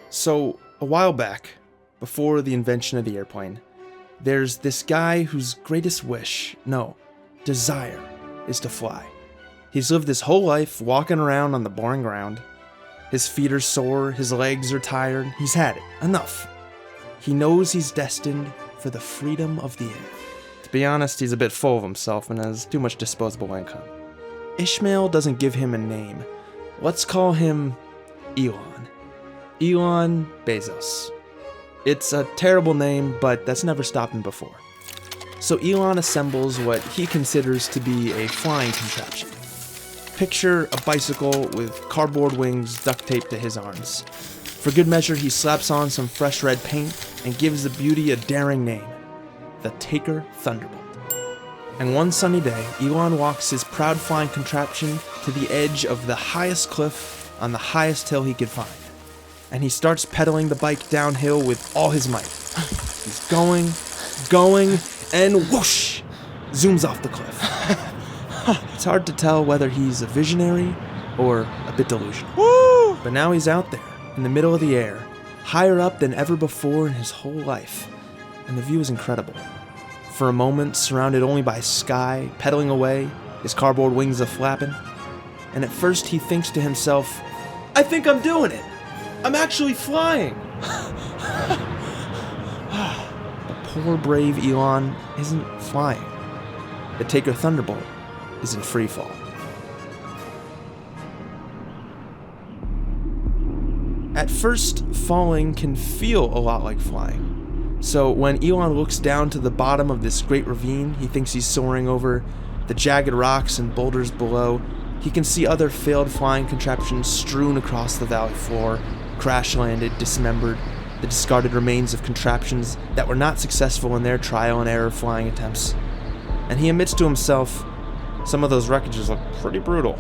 So, a while back, before the invention of the airplane, there's this guy whose greatest wish, no, desire, is to fly. He's lived his whole life walking around on the boring ground. His feet are sore, his legs are tired, he's had it, enough. He knows he's destined for the freedom of the air. To be honest, he's a bit full of himself and has too much disposable income. Ishmael doesn't give him a name. Let's call him Elon. Elon Bezos. It's a terrible name, but that's never stopped him before. So Elon assembles what he considers to be a flying contraption. Picture a bicycle with cardboard wings duct taped to his arms. For good measure, he slaps on some fresh red paint and gives the beauty a daring name, the Taker Thunderbolt. And one sunny day, Elon walks his proud flying contraption to the edge of the highest cliff on the highest hill he could find. And he starts pedaling the bike downhill with all his might. He's going, and whoosh! Zooms off the cliff. It's hard to tell whether he's a visionary or a bit delusional. Woo! But now he's out there, in the middle of the air, higher up than ever before in his whole life. And the view is incredible. For a moment, surrounded only by sky, pedaling away, his cardboard wings a-flapping. And at first he thinks to himself, I think I'm doing it! I'm actually flying! But poor brave Elon isn't flying. The Taker Thunderbolt is in free fall. At first, falling can feel a lot like flying. So when Elon looks down to the bottom of this great ravine, he thinks he's soaring over the jagged rocks and boulders below. He can see other failed flying contraptions strewn across the valley floor, crash-landed, dismembered, the discarded remains of contraptions that were not successful in their trial and error flying attempts. And he admits to himself, some of those wreckages look pretty brutal.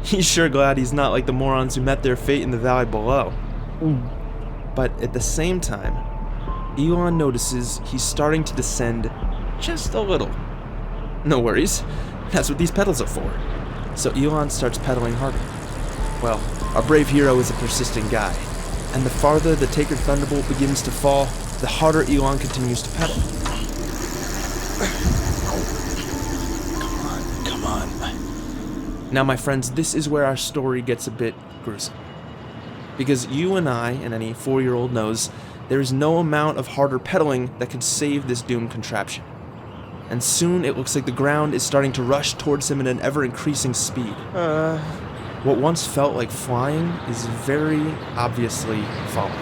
He's sure glad he's not like the morons who met their fate in the valley below. But at the same time, Elon notices he's starting to descend just a little. No worries, that's what these pedals are for. So Elon starts pedaling harder. Well, our brave hero is a persistent guy, and the farther the Taker Thunderbolt begins to fall, the harder Elon continues to pedal. Come on. Now, my friends, this is where our story gets a bit gruesome. Because you and I, and any 4-year-old knows, there is no amount of harder pedaling that can save this doomed contraption. And soon it looks like the ground is starting to rush towards him at an ever-increasing speed. What once felt like flying is very obviously falling.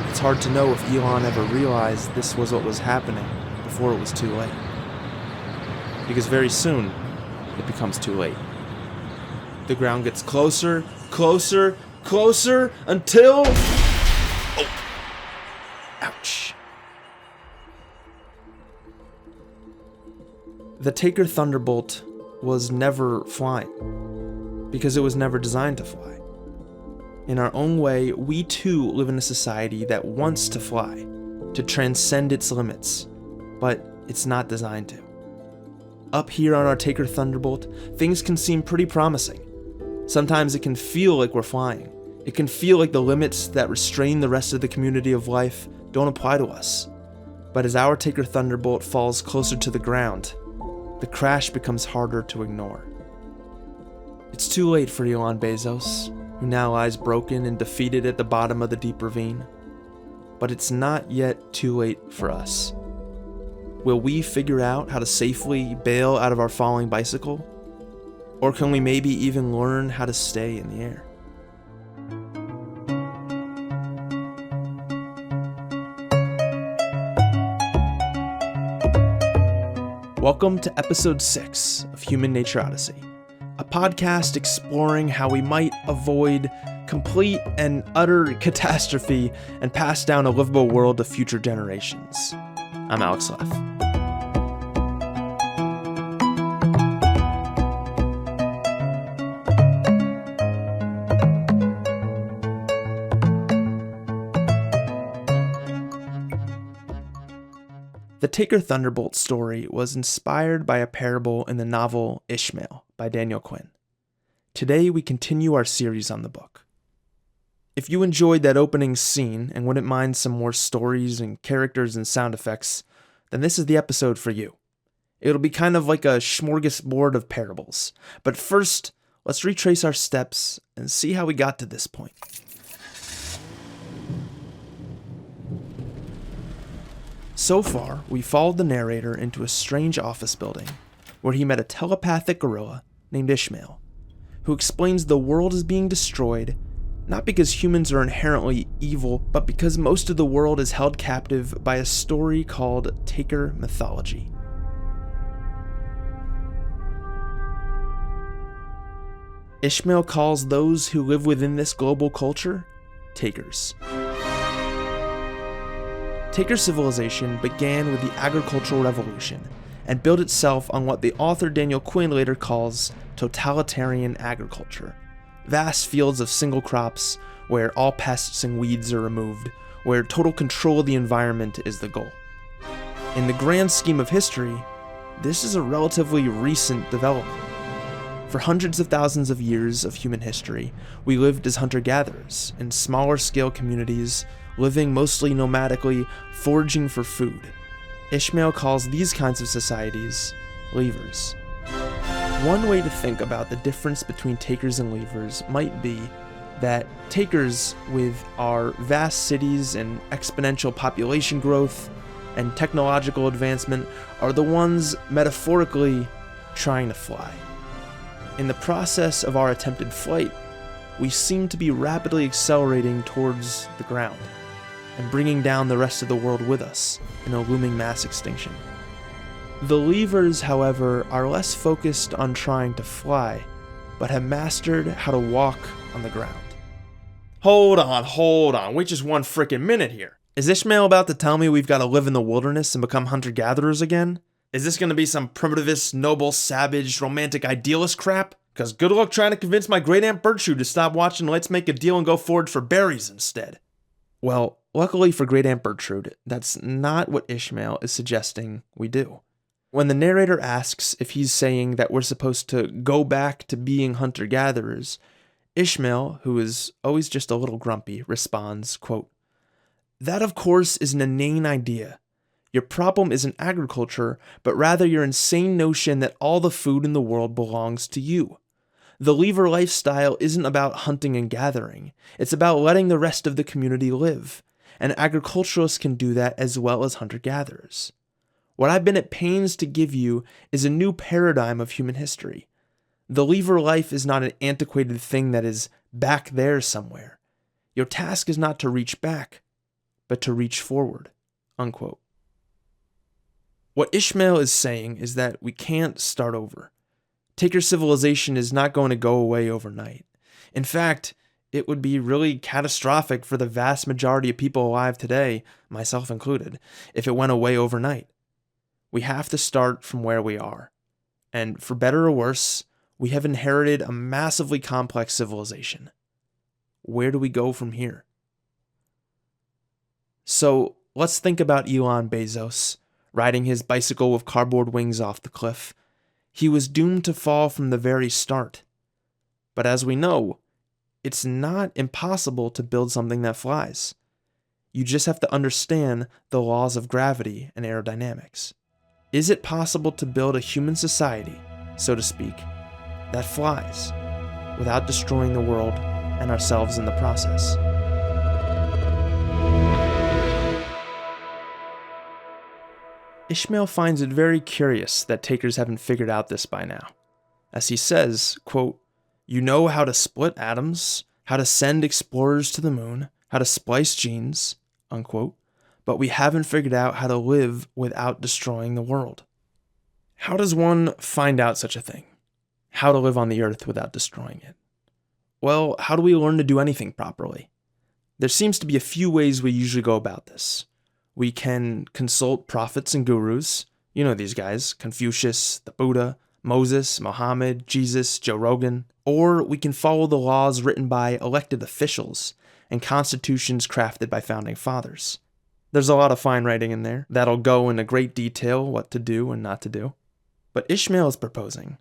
It's hard to know if Elon ever realized this was what was happening before it was too late. Because very soon, it becomes too late. The ground gets closer, closer, closer, until... Oh! Ouch. The Taker Thunderbolt was never flying, because it was never designed to fly. In our own way, we too live in a society that wants to fly, to transcend its limits, but it's not designed to. Up here on our Taker Thunderbolt, things can seem pretty promising. Sometimes it can feel like we're flying. It can feel like the limits that restrain the rest of the community of life don't apply to us. But as our Taker Thunderbolt falls closer to the ground, the crash becomes harder to ignore. It's too late for Elon Bezos, who now lies broken and defeated at the bottom of the deep ravine. But it's not yet too late for us. Will we figure out how to safely bail out of our falling bicycle? Or can we maybe even learn how to stay in the air? Welcome to episode 6 of Human Nature Odyssey, a podcast exploring how we might avoid complete and utter catastrophe and pass down a livable world to future generations. I'm Alex Leff. The Taker Thunderbolt story was inspired by a parable in the novel Ishmael by Daniel Quinn. Today we continue our series on the book. If you enjoyed that opening scene and wouldn't mind some more stories and characters and sound effects, then this is the episode for you. It'll be kind of like a smorgasbord of parables. But first, let's retrace our steps and see how we got to this point. So far, we followed the narrator into a strange office building where he met a telepathic gorilla named Ishmael, who explains the world is being destroyed not because humans are inherently evil, but because most of the world is held captive by a story called Taker mythology. Ishmael calls those who live within this global culture Takers. Taker civilization began with the agricultural revolution and built itself on what the author Daniel Quinn later calls totalitarian agriculture. Vast fields of single crops where all pests and weeds are removed, where total control of the environment is the goal. In the grand scheme of history, this is a relatively recent development. For hundreds of thousands of years of human history, we lived as hunter-gatherers in smaller scale communities, living mostly nomadically, foraging for food. Ishmael calls these kinds of societies leavers. One way to think about the difference between takers and leavers might be that takers, with our vast cities and exponential population growth and technological advancement, are the ones metaphorically trying to fly. In the process of our attempted flight, we seem to be rapidly accelerating towards the ground and bringing down the rest of the world with us in a looming mass extinction. The leavers, however, are less focused on trying to fly, but have mastered how to walk on the ground. Hold on, wait just one frickin' minute here. Is Ishmael about to tell me we've got to live in the wilderness and become hunter-gatherers again? Is this gonna be some primitivist, noble, savage, romantic idealist crap? Cause good luck trying to convince my great Aunt Bertrude to stop watching Let's Make a Deal and go forward for berries instead. Well, luckily for great Aunt Bertrude, that's not what Ishmael is suggesting we do. When the narrator asks if he's saying that we're supposed to go back to being hunter-gatherers, Ishmael, who is always just a little grumpy, responds, quote, "That of course is an inane idea. Your problem isn't agriculture, but rather your insane notion that all the food in the world belongs to you. The leaver lifestyle isn't about hunting and gathering. It's about letting the rest of the community live, and agriculturalists can do that as well as hunter-gatherers. What I've been at pains to give you is a new paradigm of human history. The leaver life is not an antiquated thing that is back there somewhere. Your task is not to reach back, but to reach forward." Unquote. What Ishmael is saying is that we can't start over. Taker civilization is not going to go away overnight. In fact, it would be really catastrophic for the vast majority of people alive today, myself included, if it went away overnight. We have to start from where we are. And for better or worse, we have inherited a massively complex civilization. Where do we go from here? So let's think about Elon Bezos riding his bicycle with cardboard wings off the cliff. He was doomed to fall from the very start. But as we know, it's not impossible to build something that flies. You just have to understand the laws of gravity and aerodynamics. Is it possible to build a human society, so to speak, that flies without destroying the world and ourselves in the process? Ishmael finds it very curious that takers haven't figured out this by now. As he says, quote, "You know how to split atoms, how to send explorers to the moon, how to splice genes," unquote, "but we haven't figured out how to live without destroying the world." How does one find out such a thing? How to live on the earth without destroying it? Well, how do we learn to do anything properly? There seems to be a few ways we usually go about this. We can consult prophets and gurus. You know these guys: Confucius, the Buddha, Moses, Muhammad, Jesus, Joe Rogan. Or we can follow the laws written by elected officials and constitutions crafted by founding fathers. There's a lot of fine writing in there that'll go into great detail what to do and not to do. But Ishmael is proposing,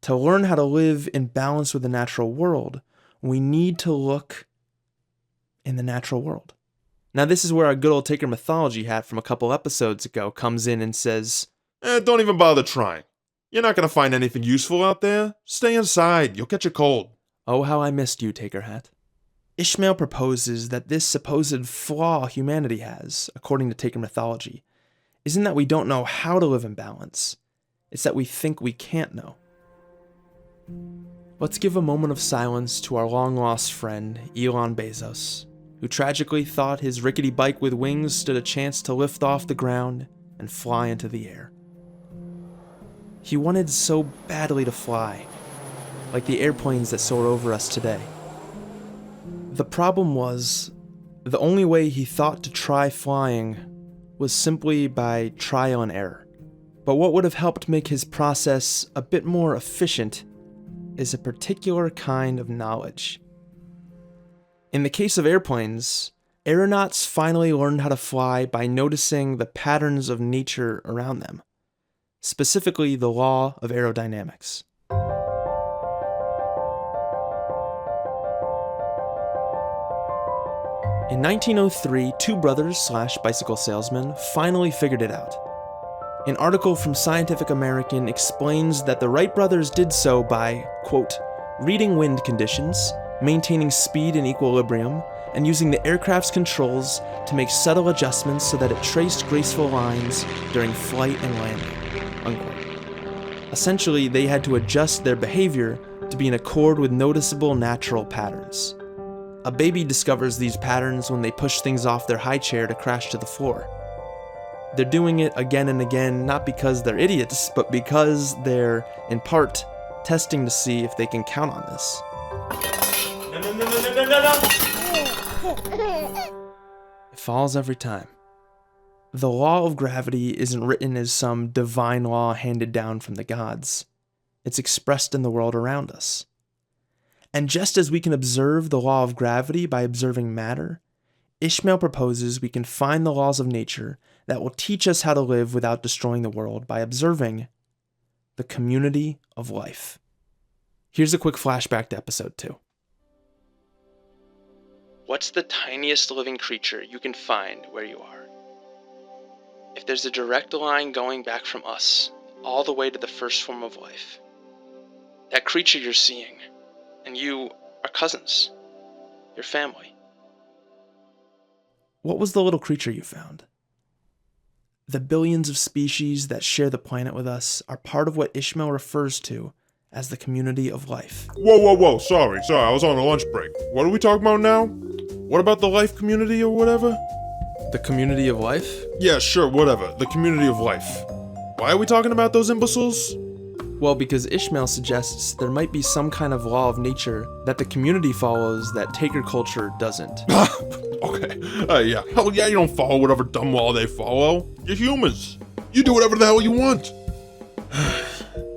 to learn how to live in balance with the natural world, we need to look in the natural world. Now this is where our good old Taker mythology hat from a couple episodes ago comes in and says, Don't even bother trying. You're not gonna find anything useful out there. Stay inside, you'll catch a cold. oh how I missed you, Taker hat. Ishmael proposes that this supposed flaw humanity has, according to Taker mythology, isn't that we don't know how to live in balance, it's that we think we can't know. Let's give a moment of silence to our long-lost friend, Elon Bezos, who tragically thought his rickety bike with wings stood a chance to lift off the ground and fly into the air. He wanted so badly to fly, like the airplanes that soar over us today. The problem was, the only way he thought to try flying was simply by trial and error. But what would have helped make his process a bit more efficient is a particular kind of knowledge. In the case of airplanes, aeronauts finally learned how to fly by noticing the patterns of nature around them, specifically the law of aerodynamics. In 1903, two brothers / bicycle salesmen finally figured it out. An article from Scientific American explains that the Wright brothers did so by, quote, reading wind conditions, maintaining speed and equilibrium, and using the aircraft's controls to make subtle adjustments so that it traced graceful lines during flight and landing, unquote. Essentially, they had to adjust their behavior to be in accord with noticeable natural patterns. A baby discovers these patterns when they push things off their high chair to crash to the floor. They're doing it again and again, not because they're idiots, but because they're, in part, testing to see if they can count on this. It falls every time. The law of gravity isn't written as some divine law handed down from the gods. It's expressed in the world around us. And just as we can observe the law of gravity by observing matter, Ishmael proposes we can find the laws of nature that will teach us how to live without destroying the world by observing the community of life. Here's a quick flashback to episode 2. What's the tiniest living creature you can find where you are? If there's a direct line going back from us all the way to the first form of life, that creature you're seeing and you are cousins, your family. What was the little creature you found? The billions of species that share the planet with us are part of what Ishmael refers to as the community of life. Whoa, sorry, I was on a lunch break. What are we talking about now? What about the life community or whatever? The community of life? Yeah, sure, whatever, the community of life. Why are we talking about those imbeciles? Well, because Ishmael suggests there might be some kind of law of nature that the community follows that Taker culture doesn't. Okay, yeah. Hell yeah, you don't follow whatever dumb law they follow. You're humans. You do whatever the hell you want.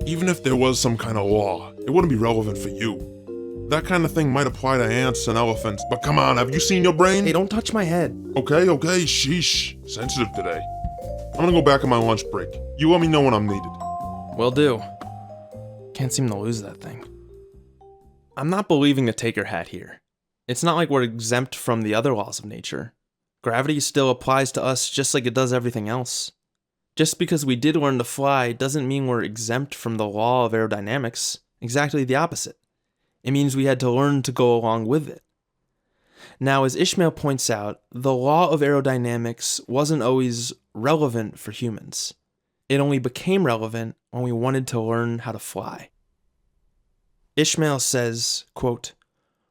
Even if there was some kind of law, it wouldn't be relevant for you. That kind of thing might apply to ants and elephants, but come on, have you seen your brain? Hey, don't touch my head. Okay, sheesh. Sensitive today. I'm gonna go back on my lunch break. You let me know when I'm needed. Will do. Can't seem to lose that thing. I'm not believing the Taker hat here. It's not like we're exempt from the other laws of nature. Gravity still applies to us just like it does everything else. Just because we did learn to fly doesn't mean we're exempt from the law of aerodynamics. Exactly the opposite. It means we had to learn to go along with it. Now, as Ishmael points out, the law of aerodynamics wasn't always relevant for humans. It only became relevant when we wanted to learn how to fly. Ishmael says, quote,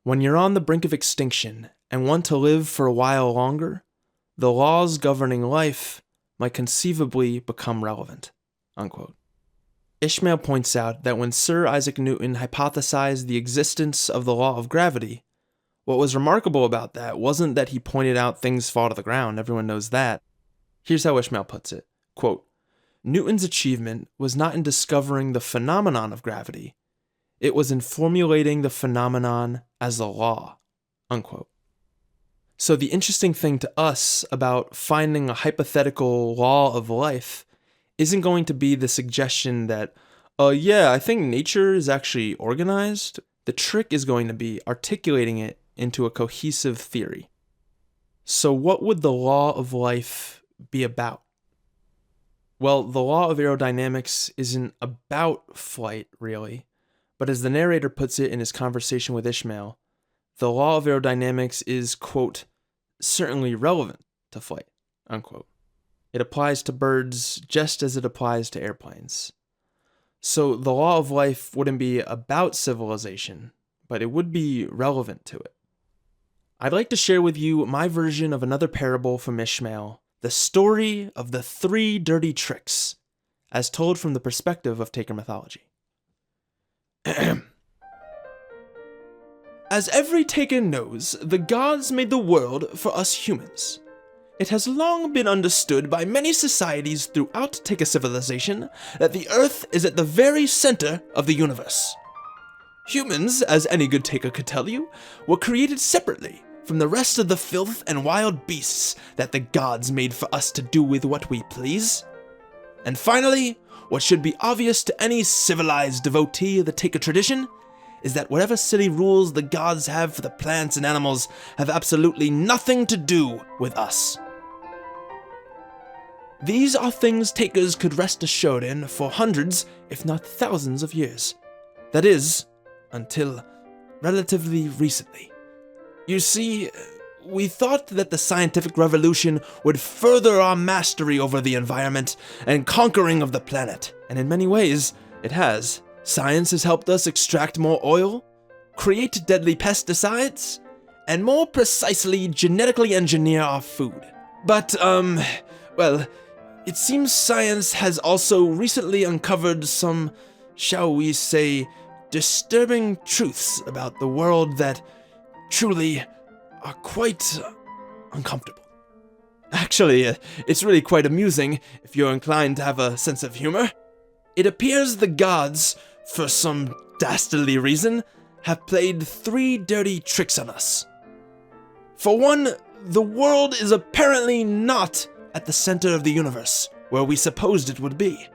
when you're on the brink of extinction and want to live for a while longer, the laws governing life might conceivably become relevant, unquote. Ishmael points out that when Sir Isaac Newton hypothesized the existence of the law of gravity, what was remarkable about that wasn't that he pointed out things fall to the ground, everyone knows that. Here's how Ishmael puts it, quote, Newton's achievement was not in discovering the phenomenon of gravity, it was in formulating the phenomenon as a law, unquote. So the interesting thing to us about finding a hypothetical law of life isn't going to be the suggestion that, yeah, I think nature is actually organized. The trick is going to be articulating it into a cohesive theory. So what would the law of life be about? Well, the law of aerodynamics isn't about flight, really, but as the narrator puts it in his conversation with Ishmael, the law of aerodynamics is, quote, certainly relevant to flight, unquote. It applies to birds just as it applies to airplanes. So the law of life wouldn't be about civilization, but it would be relevant to it. I'd like to share with you my version of another parable from Ishmael, the story of the 3 dirty tricks, as told from the perspective of Taker mythology. As every Taker knows, the gods made the world for us humans. It has long been understood by many societies throughout Taker civilization that the Earth is at the very center of the universe. Humans, as any good Taker could tell you, were created separately from the rest of the filth and wild beasts that the gods made for us to do with what we please. And finally, what should be obvious to any civilized devotee of the Taker tradition is that whatever silly rules the gods have for the plants and animals have absolutely nothing to do with us. These are things Takers could rest assured in for hundreds, if not thousands of years. That is, until relatively recently. You see, we thought that the scientific revolution would further our mastery over the environment and conquering of the planet, and in many ways, it has. Science has helped us extract more oil, create deadly pesticides, and more precisely genetically engineer our food. But, well, it seems science has also recently uncovered some, shall we say, disturbing truths about the world that truly are quite uncomfortable. Actually, it's really quite amusing if you're inclined to have a sense of humor. It appears the gods, for some dastardly reason, have played 3 dirty tricks on us. For one, the world is apparently not at the center of the universe, where we supposed it would be.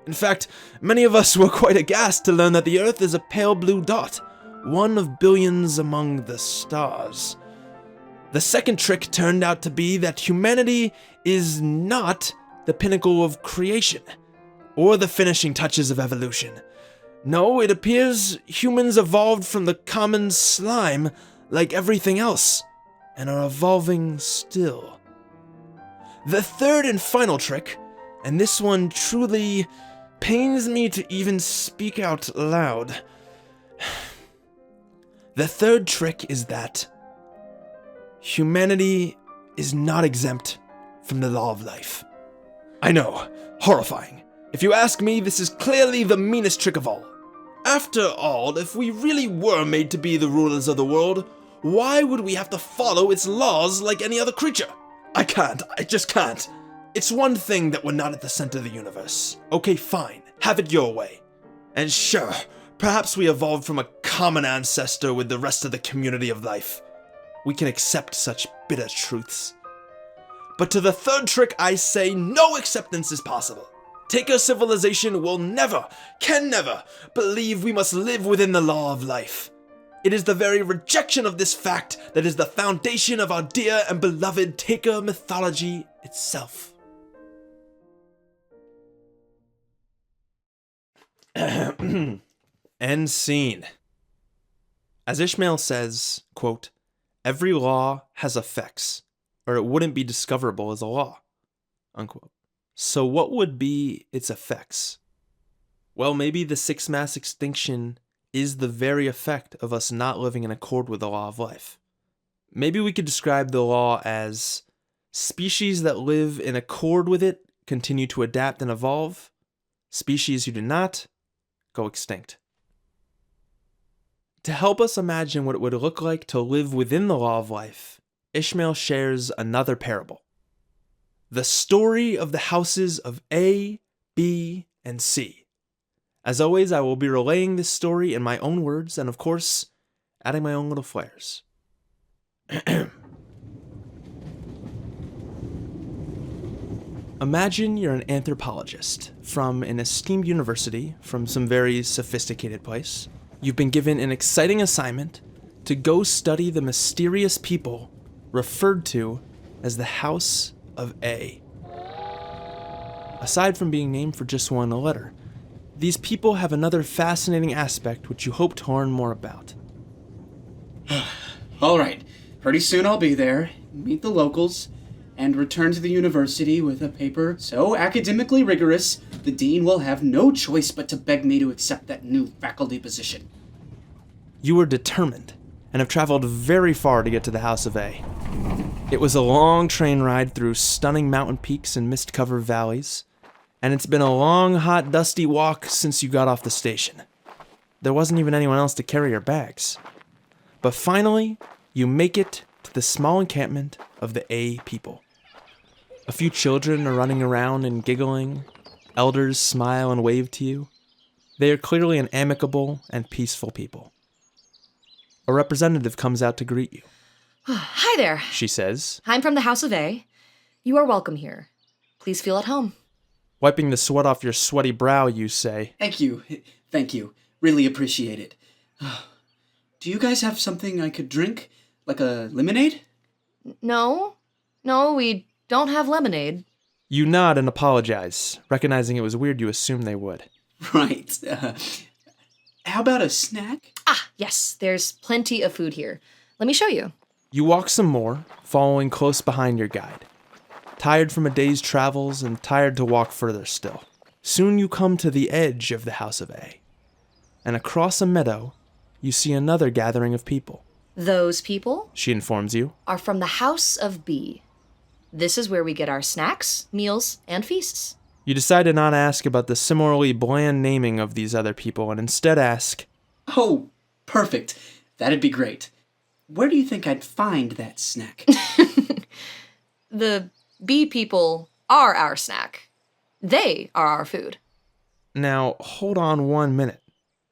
In fact, many of us were quite aghast to learn that the Earth is a pale blue dot, one of billions among the stars. The second trick turned out to be that humanity is not the pinnacle of creation, or the finishing touches of evolution. No, it appears humans evolved from the common slime like everything else, and are evolving still. The third and final trick, and this one truly pains me to even speak out loud. The third trick is that humanity is not exempt from the law of life. I know, horrifying. If you ask me, this is clearly the meanest trick of all. After all, if we really were made to be the rulers of the world, why would we have to follow its laws like any other creature? I just can't. It's one thing that we're not at the center of the universe. Okay, fine, have it your way. And sure, perhaps we evolved from a common ancestor with the rest of the community of life. We can accept such bitter truths. But to the third trick, I say no acceptance is possible. Taker civilization will never, can never, believe we must live within the law of life. It is the very rejection of this fact that is the foundation of our dear and beloved Taker mythology itself. End scene. As Ishmael says, quote, every law has effects, or it wouldn't be discoverable as a law, unquote. So what would be its effects? Well, maybe the 6th mass extinction is the very effect of us not living in accord with the law of life. Maybe we could describe the law as species that live in accord with it continue to adapt and evolve. Species who do not go extinct. To help us imagine what it would look like to live within the law of life, Ishmael shares another parable. The story of the houses of A, B, and C. As always, I will be relaying this story in my own words and, of course, adding my own little flares. Imagine you're an anthropologist from an esteemed university from some very sophisticated place. You've been given an exciting assignment to go study the mysterious people referred to as the House of A. Aside from being named for just one letter, these people have another fascinating aspect which you hope to learn more about. All right, pretty soon I'll be there, meet the locals, and return to the university with a paper so academically rigorous, the dean will have no choice but to beg me to accept that new faculty position. You were determined and have traveled very far to get to the House of A. It was a long train ride through stunning mountain peaks and mist-covered valleys, and it's been a long, hot, dusty walk since you got off the station. There wasn't even anyone else to carry your bags. But finally, you make it to the small encampment of the A people. A few children are running around and giggling. Elders smile and wave to you. They are clearly an amicable and peaceful people. A representative comes out to greet you. Hi there. She says, I'm from the House of A. You are welcome here. Please feel at home. Wiping the sweat off your sweaty brow, you say, Thank you. Really appreciate it. Do you guys have something I could drink? Like a lemonade? No, we don't have lemonade. You nod and apologize, recognizing it was weird you assumed they would. Right. How about a snack? Yes, there's plenty of food here. Let me show you. You walk some more, following close behind your guide. Tired from a day's travels and tired to walk further still. Soon you come to the edge of the House of A. And across a meadow, you see another gathering of people. Those people, She informs you. are from the House of B. This is where we get our snacks, meals, and feasts. You decide to not ask about the similarly bland naming of these other people and instead ask, Oh, perfect. That'd be great. Where do you think I'd find that snack? The B people are our snack. They are our food. Now, hold on 1 minute.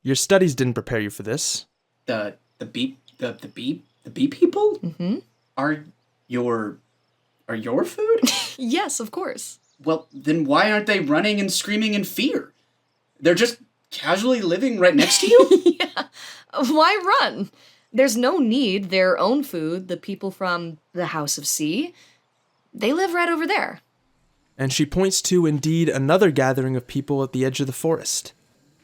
Your studies didn't prepare you for this. The bee people? Mm-hmm. Are your food? Yes, of course. Well, then why aren't they running and screaming in fear? They're just casually living right next to you? Yeah. Why run? There's no need. Their own food, the people from the House of C, they live right over there. And she points to, indeed, another gathering of people at the edge of the forest.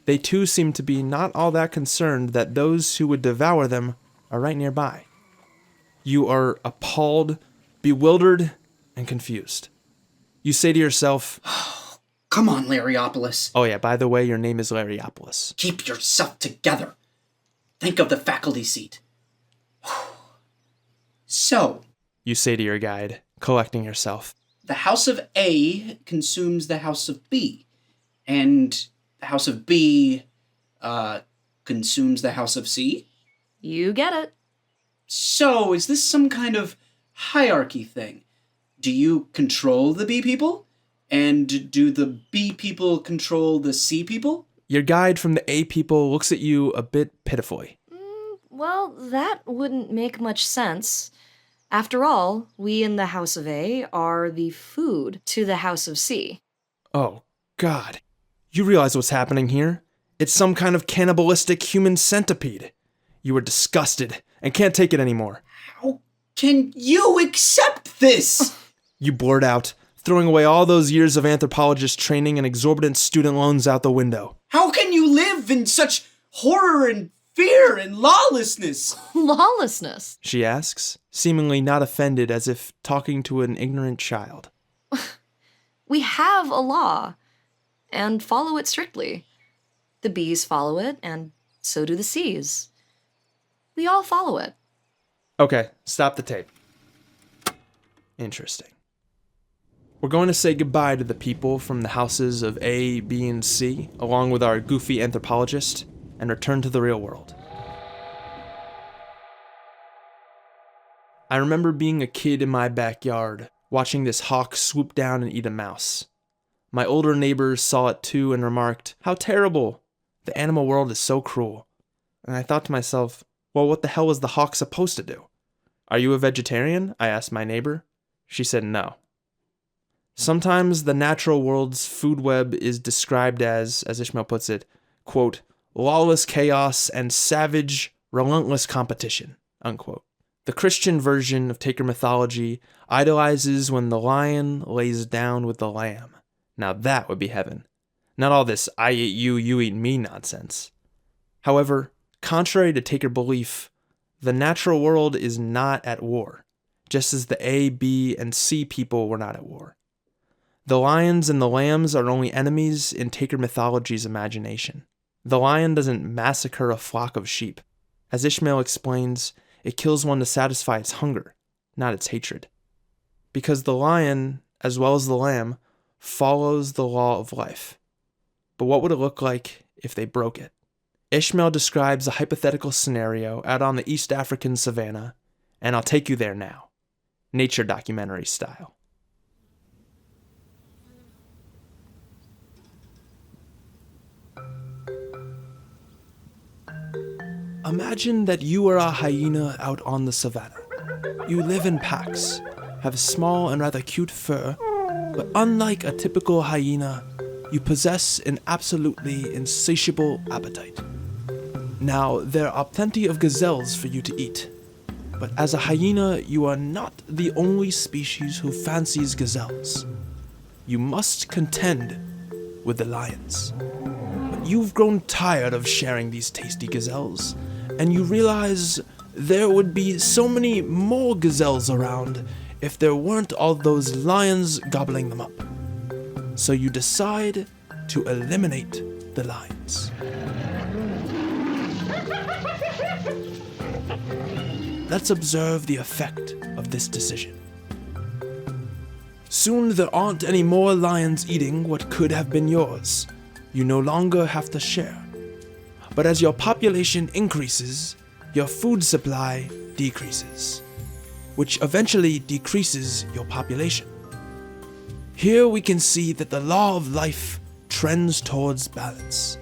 They too seem to be not all that concerned that those who would devour them are right nearby. You are appalled, bewildered, and confused. You say to yourself, Come on, Lariopolis. oh yeah, by the way, your name is Lariopolis. Keep yourself together. Think of the faculty seat. So, You say to your guide, collecting yourself. the House of A consumes the House of B, and the House of B, consumes the House of C? You get it. So, is this some kind of hierarchy thing? Do you control the B people? And do the B people control the C people? Your guide from the A people looks at you a bit pitifully. Well, that wouldn't make much sense. After all, we in the House of A are the food to the House of C. Oh, God. You realize what's happening here? It's some kind of cannibalistic human centipede. You are disgusted and can't take it anymore. How can you accept this? You blurt out, throwing away all those years of anthropologist training and exorbitant student loans out the window. How can you live in such horror and fear and lawlessness? Lawlessness. She asks, seemingly not offended, as if talking to an ignorant child. We have a law, and follow it strictly. The B's follow it, and so do the C's. We all follow it. Okay, stop the tape. Interesting. We're going to say goodbye to the people from the houses of A, B, and C, along with our goofy anthropologist, and return to the real world. I remember being a kid in my backyard, watching this hawk swoop down and eat a mouse. My older neighbors saw it too and remarked, "How terrible! The animal world is so cruel." And I thought to myself, well, what the hell is the hawk supposed to do? "Are you a vegetarian?" I asked my neighbor. She said no. Sometimes the natural world's food web is described as Ishmael puts it, quote, lawless chaos and savage, relentless competition, unquote. The Christian version of Taker mythology idolizes when the lion lays down with the lamb. Now that would be heaven. Not all this I eat you, you eat me nonsense. However, contrary to Taker belief, the natural world is not at war, just as the A, B, and C people were not at war. The lions and the lambs are only enemies in Taker mythology's imagination. The lion doesn't massacre a flock of sheep. As Ishmael explains, it kills one to satisfy its hunger, not its hatred. Because the lion, as well as the lamb, follows the law of life. But what would it look like if they broke it? Ishmael describes a hypothetical scenario out on the East African savannah, and I'll take you there now, nature documentary style. Imagine that you are a hyena out on the savannah. You live in packs, have small and rather cute fur, but unlike a typical hyena, you possess an absolutely insatiable appetite. Now, there are plenty of gazelles for you to eat, but as a hyena, you are not the only species who fancies gazelles. You must contend with the lions. But you've grown tired of sharing these tasty gazelles, and you realize there would be so many more gazelles around if there weren't all those lions gobbling them up. So you decide to eliminate the lions. Let's observe the effect of this decision. Soon there aren't any more lions eating what could have been yours. You no longer have to share. But as your population increases, your food supply decreases, which eventually decreases your population. Here we can see that the law of life trends towards balance.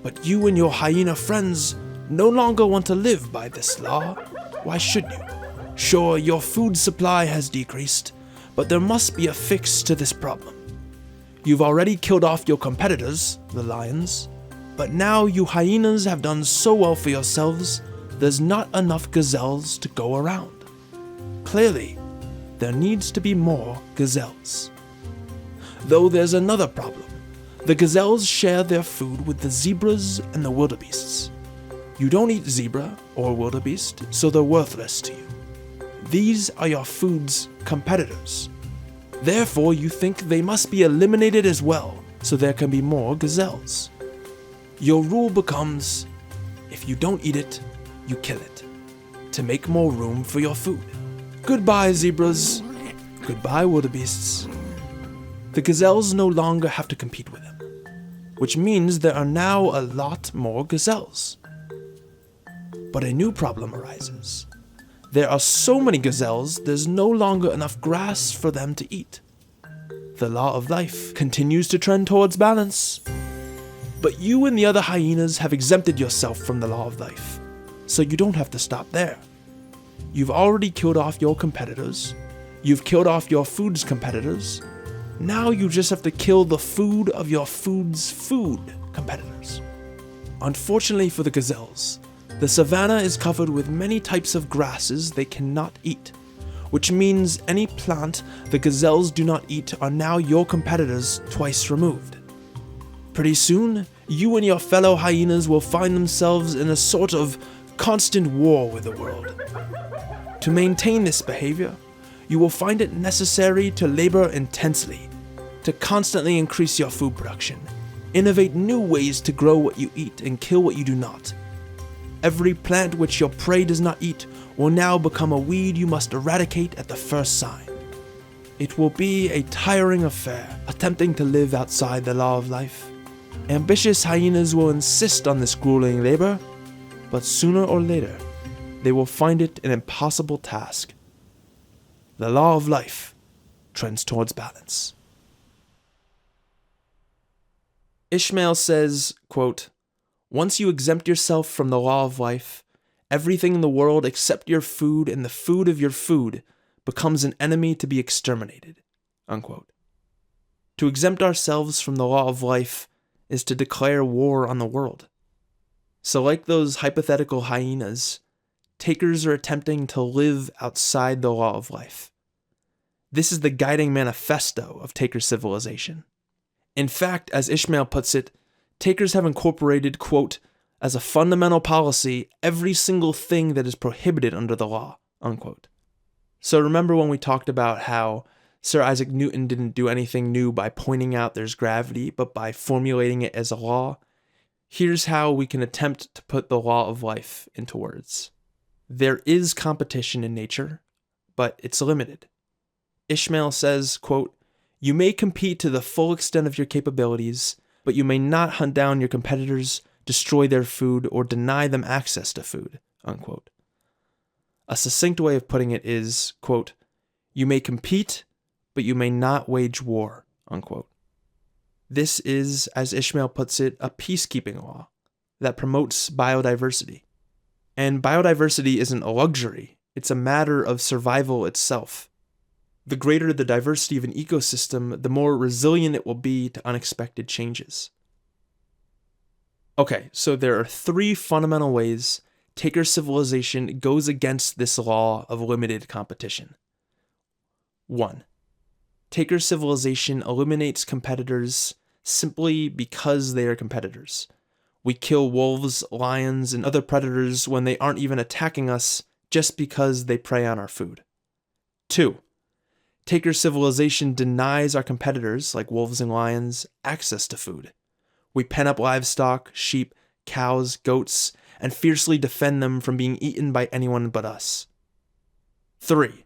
But you and your hyena friends no longer want to live by this law. Why should you? Sure, your food supply has decreased, but there must be a fix to this problem. You've already killed off your competitors, the lions, but now you hyenas have done so well for yourselves, there's not enough gazelles to go around. Clearly, there needs to be more gazelles. Though there's another problem. The gazelles share their food with the zebras and the wildebeests. You don't eat zebra or wildebeest, so they're worthless to you. These are your food's competitors. Therefore, you think they must be eliminated as well, so there can be more gazelles. Your rule becomes, if you don't eat it, you kill it, to make more room for your food. Goodbye, zebras. Goodbye, wildebeests. The gazelles no longer have to compete with them, which means there are now a lot more gazelles. But a new problem arises. There are so many gazelles, there's no longer enough grass for them to eat. The law of life continues to trend towards balance. But you and the other hyenas have exempted yourself from the law of life, so you don't have to stop there. You've already killed off your competitors. You've killed off your food's competitors. Now you just have to kill the food of your food's food competitors. Unfortunately for the gazelles, the savannah is covered with many types of grasses they cannot eat, which means any plant the gazelles do not eat are now your competitors twice removed. Pretty soon, you and your fellow hyenas will find themselves in a sort of constant war with the world. To maintain this behavior, you will find it necessary to labor intensely, to constantly increase your food production, innovate new ways to grow what you eat and kill what you do not. Every plant which your prey does not eat will now become a weed you must eradicate at the first sign. It will be a tiring affair, attempting to live outside the law of life. Ambitious hyenas will insist on this grueling labor, but sooner or later, they will find it an impossible task. The law of life trends towards balance. Ishmael says, quote, "Once you exempt yourself from the law of life, everything in the world except your food and the food of your food becomes an enemy to be exterminated. Unquote. To exempt ourselves from the law of life is to declare war on the world. So like those hypothetical hyenas, takers are attempting to live outside the law of life. This is the guiding manifesto of taker civilization. In fact, as Ishmael puts it, takers have incorporated, quote, as a fundamental policy, every single thing that is prohibited under the law, unquote. So remember when we talked about how Sir Isaac Newton didn't do anything new by pointing out there's gravity, but by formulating it as a law? Here's how we can attempt to put the law of life into words. There is competition in nature, but it's limited. Ishmael says, quote, you may compete to the full extent of your capabilities, but you may not hunt down your competitors, destroy their food, or deny them access to food, unquote. A succinct way of putting it is, quote, you may compete, but you may not wage war, unquote. This is, as Ishmael puts it, a peacekeeping law that promotes biodiversity. And biodiversity isn't a luxury, it's a matter of survival itself. The greater the diversity of an ecosystem, the more resilient it will be to unexpected changes. Okay, so there are 3 fundamental ways taker civilization goes against this law of limited competition. 1. Taker civilization eliminates competitors simply because they are competitors. We kill wolves, lions, and other predators when they aren't even attacking us just because they prey on our food. 2. Taker civilization denies our competitors, like wolves and lions, access to food. We pen up livestock, sheep, cows, goats, and fiercely defend them from being eaten by anyone but us. 3.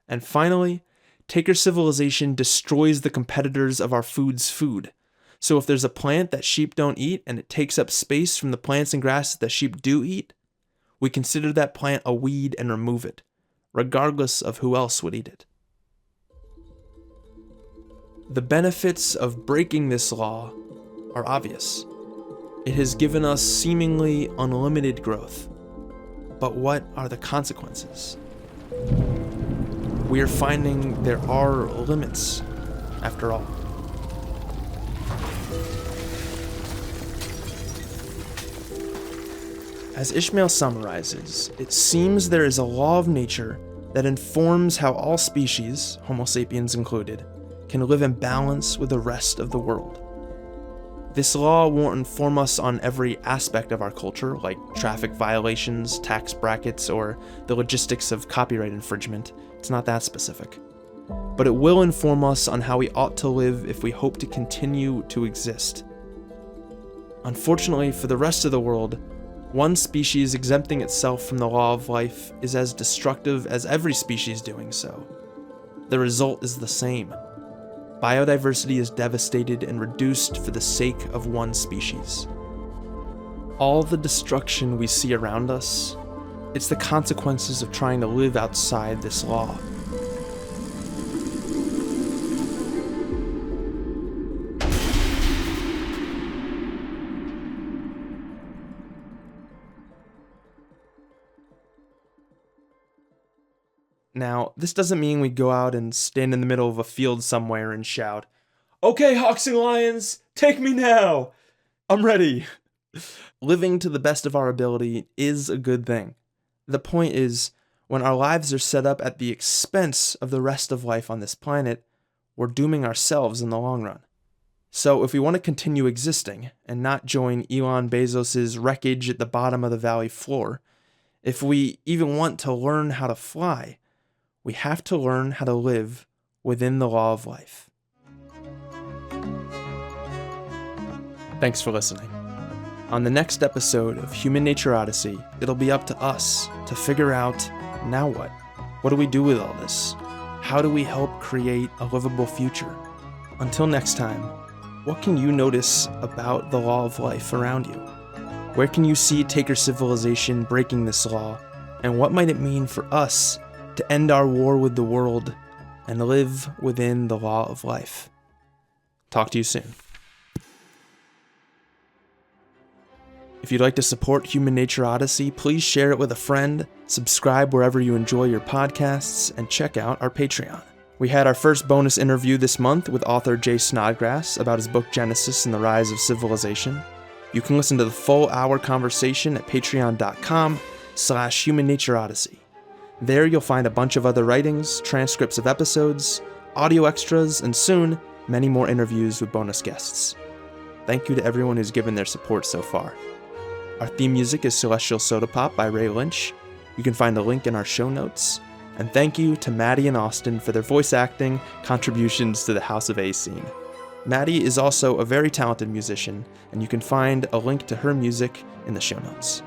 And finally, taker civilization destroys the competitors of our food's food. So if there's a plant that sheep don't eat and it takes up space from the plants and grasses that sheep do eat, we consider that plant a weed and remove it, regardless of who else would eat it. The benefits of breaking this law are obvious. It has given us seemingly unlimited growth. But what are the consequences? We are finding there are limits, after all. As Ishmael summarizes, it seems there is a law of nature that informs how all species, Homo sapiens included, can live in balance with the rest of the world. This law won't inform us on every aspect of our culture, like traffic violations, tax brackets, or the logistics of copyright infringement. It's not that specific. But it will inform us on how we ought to live if we hope to continue to exist. Unfortunately, for the rest of the world, one species exempting itself from the law of life is as destructive as every species doing so. The result is the same. Biodiversity is devastated and reduced for the sake of one species. All the destruction we see around us, it's the consequences of trying to live outside this law. Now, this doesn't mean we go out and stand in the middle of a field somewhere and shout, "Okay, Hawks and Lions, take me now! I'm ready!" Living to the best of our ability is a good thing. The point is, when our lives are set up at the expense of the rest of life on this planet, we're dooming ourselves in the long run. So if we want to continue existing and not join Elon Bezos' wreckage at the bottom of the valley floor, if we even want to learn how to fly, we have to learn how to live within the law of life. Thanks for listening. On the next episode of Human Nature Odyssey, it'll be up to us to figure out, now what? What do we do with all this? How do we help create a livable future? Until next time, what can you notice about the law of life around you? Where can you see taker civilization breaking this law? And what might it mean for us to end our war with the world and live within the law of life? Talk to you soon. If you'd like to support Human Nature Odyssey, please share it with a friend, subscribe wherever you enjoy your podcasts, and check out our Patreon. We had our first bonus interview this month with author Jay Snodgrass about his book Genesis and the Rise of Civilization. You can listen to the full hour conversation at patreon.com/humannatureodyssey. There you'll find a bunch of other writings, transcripts of episodes, audio extras, and soon, many more interviews with bonus guests. Thank you to everyone who's given their support so far. Our theme music is Celestial Soda Pop by Ray Lynch. You can find the link in our show notes. And thank you to Maddy and Austin for their voice acting contributions to the House of A scene. Maddy is also a very talented musician, and you can find a link to her music in the show notes.